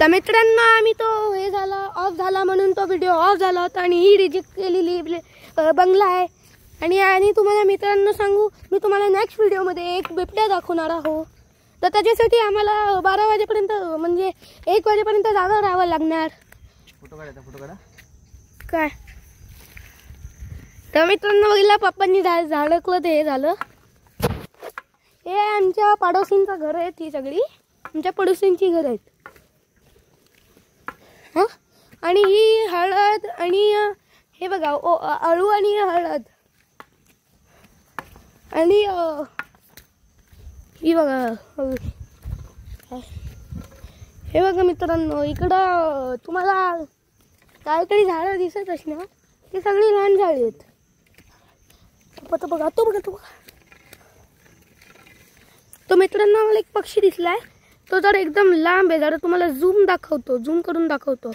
तर मित्रांनो आम्ही तो हे झाला ऑफ झाला म्हणून तो व्हिडिओ ऑफ झाला होता आणि ही रिजेक्ट केलेली बंगला आहे। आणि तुम्हाला मित्रांनो सांगू, मी तुम्हाला नेक्स्ट व्हिडिओमध्ये एक बिबट्या दाखवणार आहो। तर त्याच्यासाठी आम्हाला 12 वाजेपर्यंत म्हणजे 1 वाजेपर्यंत जागा राहावं लागणार। फोटो काढा काय तर मित्रांनो बघितला पप्पांनी झाडकलं ते हे झालं। हे आमच्या पडोसींचं घर आहे, ती सगळी आमच्या पडोसींची घर आहेत। हा आणि ही हळद आणि हे बघा अळू आणि हळद आणि ही बघा हे बघा मित्रांनो, इकडं तुम्हाला काहीतरी झाडं दिसत असणार, ती सगळी लहान झाडी आहेत। तो बघा तो मित्रांनो मला एक पक्षी दिसलाय, तो जर एकदम लांब आहे, जरा तुम्हाला झूम करून दाखवतो।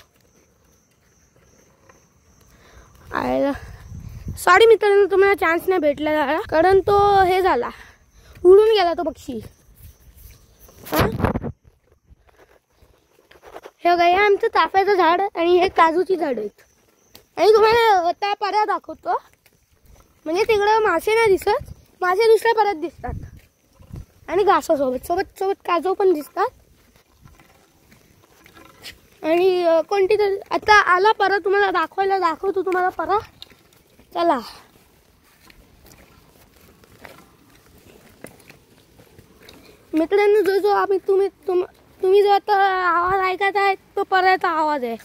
सॉरी मित्रांनो तुम्हाला चान्स नाही भेटला, कारण तो हे झाला, उडून गेला तो पक्षी। हे बघा, हे आमचं चाफ्याचं झाड आणि हे काजूची झाड आहेत। आणि तुम्हाला त्या पऱ्या दाखवतो, म्हणजे तिकडं मासे नाही दिसत, मासे दुसऱ्या परत दिसतात आणि घासासोबत काजू पण दिसतात। आणि कोणती तर आता आला परा, तुम्हाला दाखवतो तुम्हाला परा। चला मित्रांनो, जो आम्ही तुम्ही जो आता आवाज ऐकत आहे तो पराचा आवाज आहे।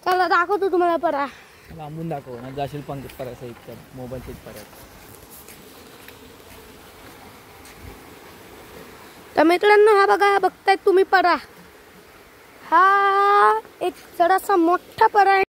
चला दाखवतो तुम्हाला परा, लांबून दाखव ना, जाशील पण पराचा इतका मोबाईलचा परा। तर मित्रांनो हा बघा, बघतायत तुम्ही परा, हा एक जरासा मोठा परा आहे।